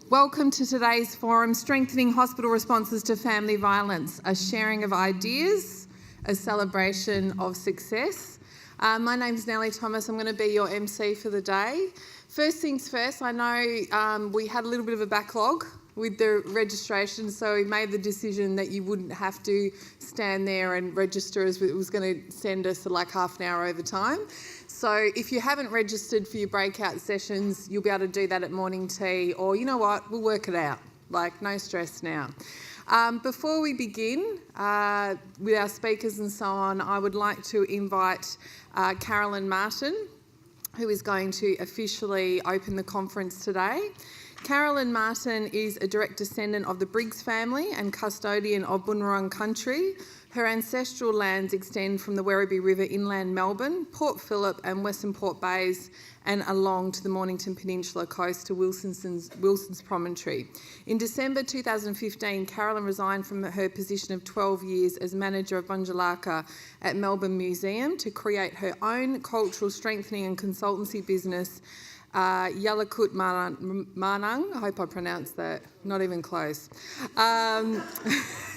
Welcome to today's forum, Strengthening Hospital Responses to Family Violence, a sharing of ideas, a celebration of success. My name's Nelly Thomas. I'm going to be your MC for the day. First things first, I know we had a little bit of a backlog with the registration, so we made the decision that you wouldn't have to stand there and register, as it was going to send us like half an hour over time. So if you haven't registered for your breakout sessions, you'll be able to do that at morning tea, or you know what, we'll work it out. Like, no stress now. Before we begin with our speakers and so on, I would like to invite Carolyn Martin, who is going to officially open the conference today. Carolyn Martin is a direct descendant of the Briggs family and custodian of Bunurong country. Her ancestral lands extend from the Werribee River inland Melbourne, Port Phillip and Western Port Bays, and along to the Mornington Peninsula coast to Wilson's Promontory. In December 2015, Carolyn resigned from her position of 12 years as manager of Bunjalaka at Melbourne Museum to create her own cultural strengthening and consultancy business, Yalakut Manang. I hope I pronounced that, not even close.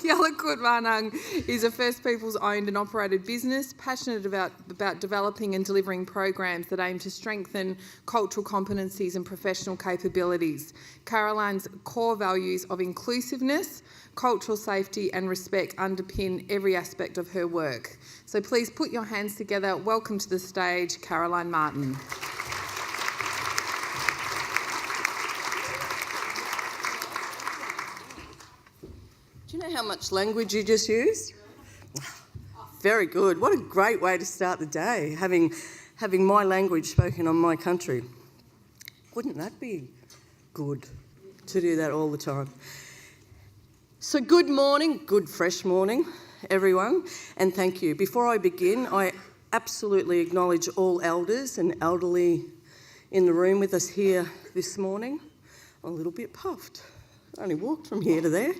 Yalakut Manang is a First Peoples owned and operated business, passionate about developing and delivering programs that aim to strengthen cultural competencies and professional capabilities. Caroline's core values of inclusiveness, cultural safety and respect underpin every aspect of her work. So please put your hands together. Welcome to the stage, Caroline Martin. Do you know how much language you just used? Very good. What a great way to start the day, having my language spoken on my country. Wouldn't that be good to do that all the time? So good morning, good fresh morning, everyone, and thank you. Before I begin, I absolutely acknowledge all elders and elderly in the room with us here this morning. I'm a little bit puffed. I only walked from here to there.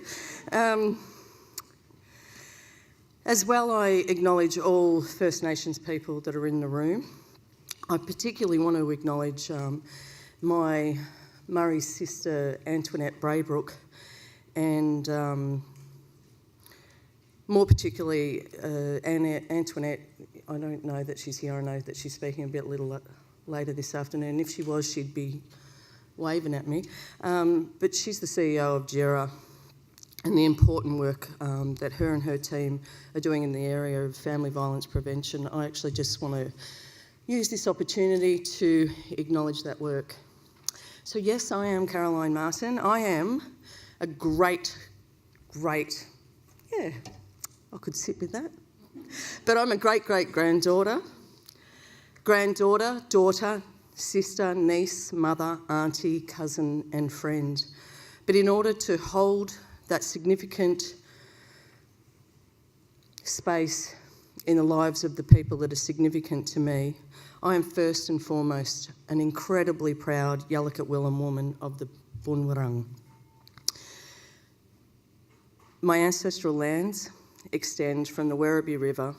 As well, I acknowledge all First Nations people that are in the room. I particularly want to acknowledge my Murray's sister, Antoinette Braybrook, and more particularly Antoinette. I don't know that she's here. I know that she's speaking a little later this afternoon. If she was, she'd be waving at me, but she's the CEO of JERA, and the important work that her and her team are doing in the area of family violence prevention. I actually just want to use this opportunity to acknowledge that work. So yes, I am Caroline Martin. I am a great, yeah, I could sit with that, but I'm a great-great-granddaughter, daughter, sister, niece, mother, auntie, cousin and friend. But in order to hold that significant space in the lives of the people that are significant to me, I am first and foremost an incredibly proud Yalakut Willam woman of the Bunurong. My ancestral lands extend from the Werribee River,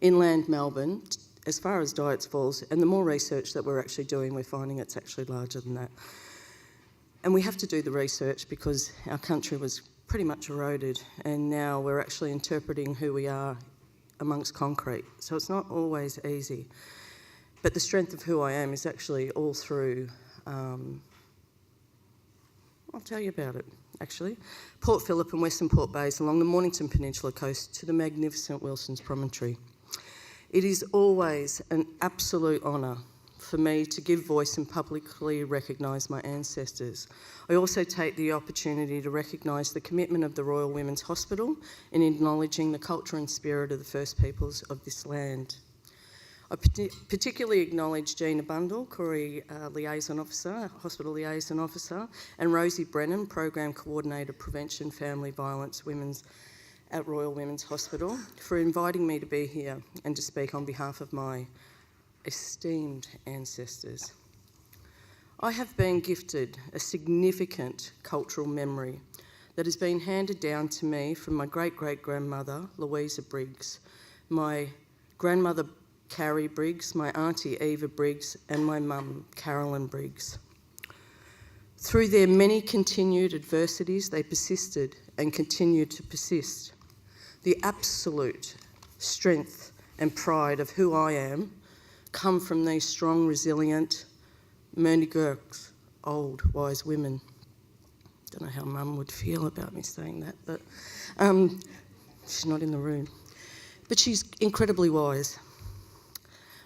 inland Melbourne, as far as Diets Falls, and the more research that we're actually doing, we're finding it's actually larger than that. And we have to do the research because our country was pretty much eroded, and now we're actually interpreting who we are amongst concrete. So it's not always easy. But the strength of who I am is actually all through, I'll tell you about it, actually. Port Phillip and Western Port Bays along the Mornington Peninsula coast to the magnificent Wilson's Promontory. It is always an absolute honour for me to give voice and publicly recognise my ancestors. I also take the opportunity to recognise the commitment of the Royal Women's Hospital in acknowledging the culture and spirit of the First Peoples of this land. I particularly acknowledge Gina Bundle, Koori Liaison Officer, Hospital Liaison Officer, and Rosie Brennan, Program Coordinator, Prevention, Family Violence, Women's at Royal Women's Hospital, for inviting me to be here and to speak on behalf of my esteemed ancestors. I have been gifted a significant cultural memory that has been handed down to me from my great-great-grandmother, Louisa Briggs, my grandmother, Carrie Briggs, my auntie, Eva Briggs, and my mum, Carolyn Briggs. Through their many continued adversities, they persisted and continued to persist. The absolute strength and pride of who I am come from these strong, resilient, Mernigurks, old, wise women. Don't know how Mum would feel about me saying that, but she's not in the room. But she's incredibly wise.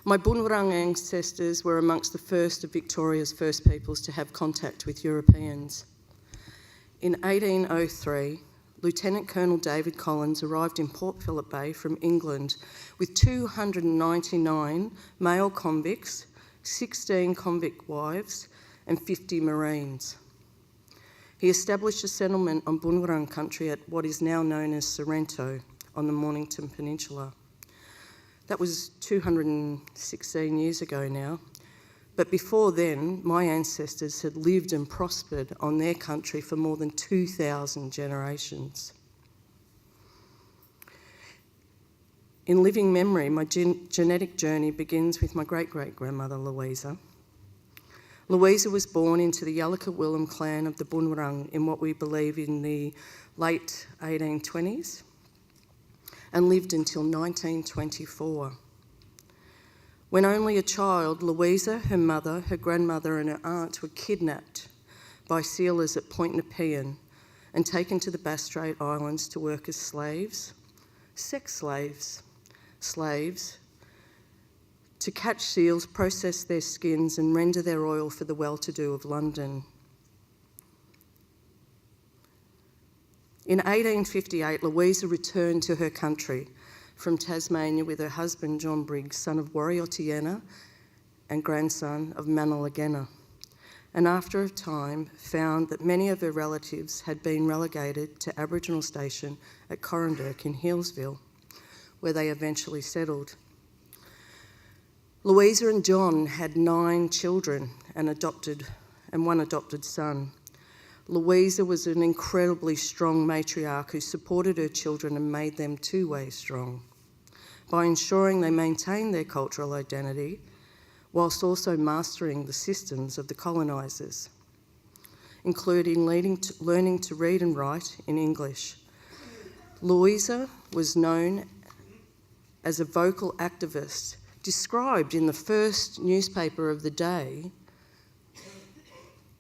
My Bunurong ancestors were amongst the first of Victoria's first peoples to have contact with Europeans. In 1803, Lieutenant Colonel David Collins arrived in Port Phillip Bay from England with 299 male convicts, 16 convict wives, and 50 Marines. He established a settlement on Bunurong country at what is now known as Sorrento on the Mornington Peninsula. That was 216 years ago now. But before then, my ancestors had lived and prospered on their country for more than 2,000 generations. In living memory, my genetic journey begins with my great-great-grandmother, Louisa. Louisa was born into the Yalaka Willem clan of the Bunurong in what we believe in the late 1820s and lived until 1924. When only a child, Louisa, her mother, her grandmother and her aunt were kidnapped by sealers at Point Nepean and taken to the Bass Strait Islands to work as slaves, sex slaves, to catch seals, process their skins and render their oil for the well-to-do of London. In 1858, Louisa returned to her country from Tasmania with her husband, John Briggs, son of Warriotiana and grandson of Manalagena, and after a time found that many of her relatives had been relegated to Aboriginal station at Corranderk in Healesville, where they eventually settled. Louisa and John had 9 children and one adopted son. Louisa was an incredibly strong matriarch who supported her children and made them two-way strong by ensuring they maintained their cultural identity whilst also mastering the systems of the colonisers, including learning to read and write in English. Louisa was known as a vocal activist, described in the first newspaper of the day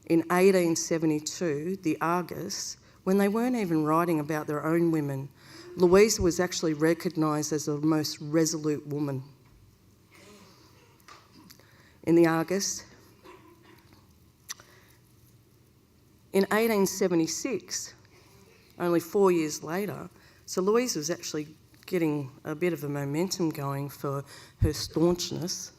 in 1872, the Argus, when they weren't even writing about their own women. Louisa was actually recognised as the most resolute woman. In the Argus, in 1876, only 4 years later, so Louisa was actually getting a bit of a momentum going for her staunchness.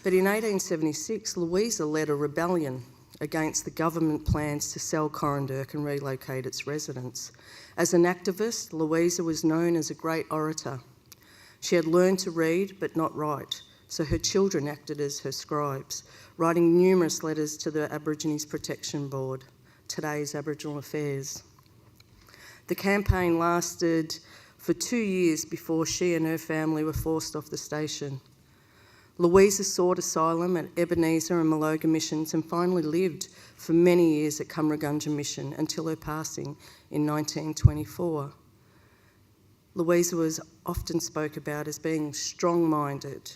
But in 1876, Louisa led a rebellion against the government plans to sell Corranderk and relocate its residents. As an activist, Louisa was known as a great orator. She had learned to read but not write, so her children acted as her scribes, writing numerous letters to the Aborigines Protection Board, today's Aboriginal Affairs. The campaign lasted for 2 years before she and her family were forced off the station. Louisa sought asylum at Ebenezer and Maloga missions and finally lived for many years at Cumragunja Mission until her passing in 1924. Louisa was often spoke about as being strong-minded,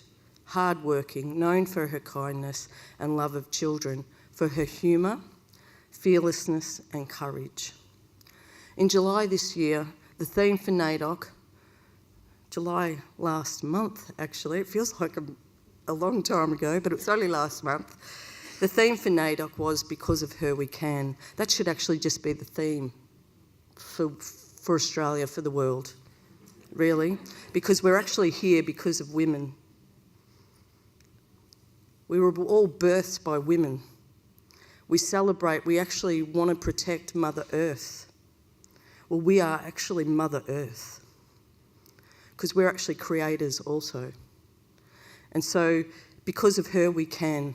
hard-working, known for her kindness and love of children, for her humour, fearlessness and courage. In July this year, the theme for NAIDOC, July last month actually, it feels like a long time ago, but it was only last month. The theme for NAIDOC was Because of Her We Can. That should actually just be the theme for Australia, for the world, really, because we're actually here because of women. We were all birthed by women. We celebrate, we actually want to protect Mother Earth. Well, we are actually Mother Earth because we're actually creators also. And so, because of her, we can.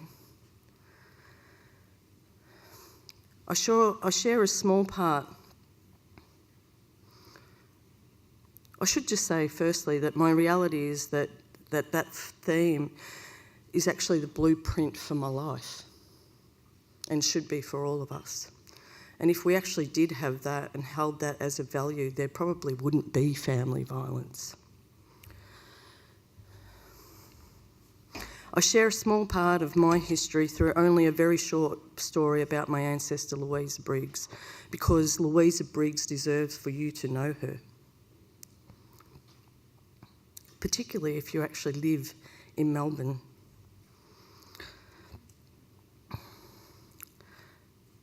I share a small part. I should just say, firstly, that my reality is that theme is actually the blueprint for my life. and should be for all of us. And if we actually did have that and held that as a value, there probably wouldn't be family violence. I share a small part of my history through only a very short story about my ancestor Louisa Briggs, because Louisa Briggs deserves for you to know her, particularly if you actually live in Melbourne.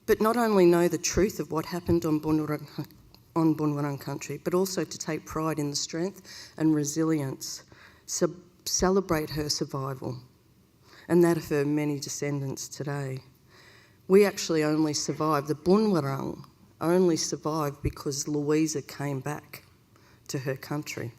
But not only know the truth of what happened on Bunurong country, but also to take pride in the strength and resilience, celebrate her survival, and that of her many descendants today. We actually only survived, the Bunurong only survived because Louisa came back to her country.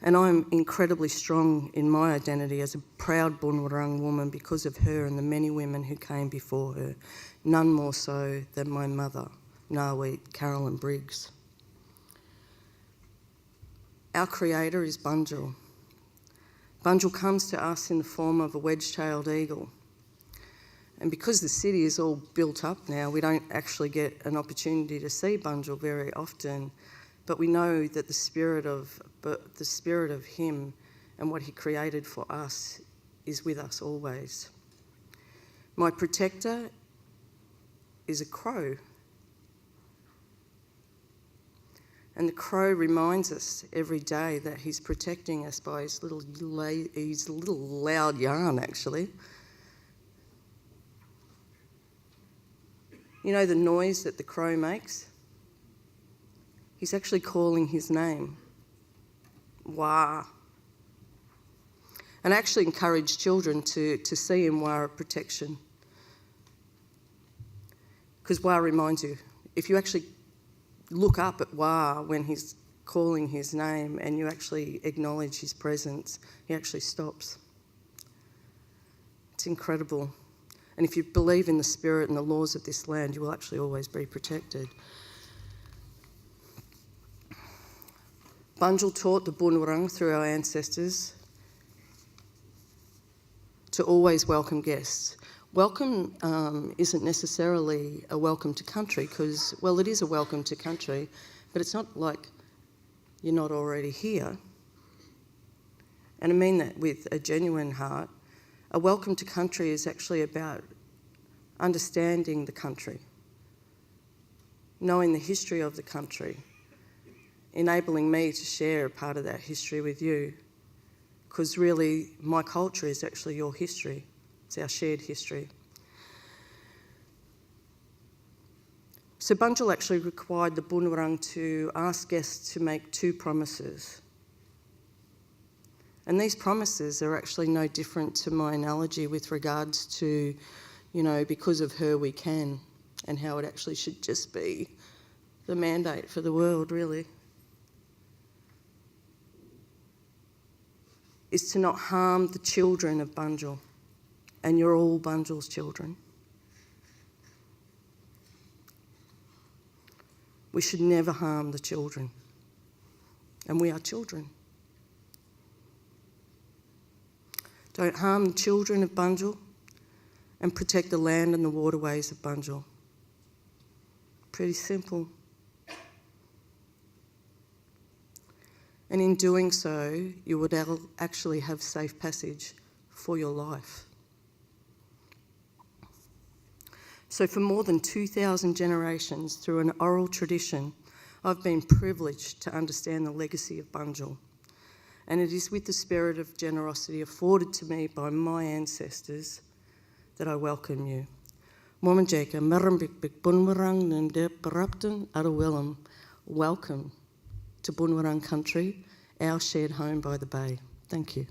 And I'm incredibly strong in my identity as a proud Bunurong woman because of her and the many women who came before her, none more so than my mother, Ngawit Carolyn Briggs. Our creator is Bunjil. Bunjil comes to us in the form of a wedge-tailed eagle. And because the city is all built up now, we don't actually get an opportunity to see Bunjil very often. But we know that the spirit of him and what he created for us is with us always. My protector is a crow. And the crow reminds us every day that he's protecting us by his little loud yarn, actually. You know the noise that the crow makes? He's actually calling his name. Wah. And I actually encourage children to see in Wah a protection. Because Wah reminds you, if you actually look up at Wah when he's calling his name and you actually acknowledge his presence, he actually stops. It's incredible. And if you believe in the spirit and the laws of this land, you will actually always be protected. Bunjil taught the Bunurong through our ancestors to always welcome guests. Welcome isn't necessarily a welcome to country because, well, it is a welcome to country, but it's not like you're not already here. And I mean that with a genuine heart. A welcome to country is actually about understanding the country, knowing the history of the country, enabling me to share a part of that history with you, because really my culture is actually your history. It's our shared history. So Bunjil actually required the Bunurong to ask guests to make 2 promises. And these promises are actually no different to my analogy with regards to, because of her we can, and how it actually should just be the mandate for the world, really. Is to not harm the children of Bunjil, and you're all Bunjil's children. We should never harm the children, and we are children. Don't harm the children of Bunjil, and protect the land and the waterways of Bunjil. Pretty simple. And in doing so, you would actually have safe passage for your life. So for more than 2,000 generations, through an oral tradition, I've been privileged to understand the legacy of Bunjil. And it is with the spirit of generosity afforded to me by my ancestors that I welcome you. Momajeka marambik bunwarang nemde paraptan arawillam. Welcome to Bunurong country, our shared home by the bay. Thank you.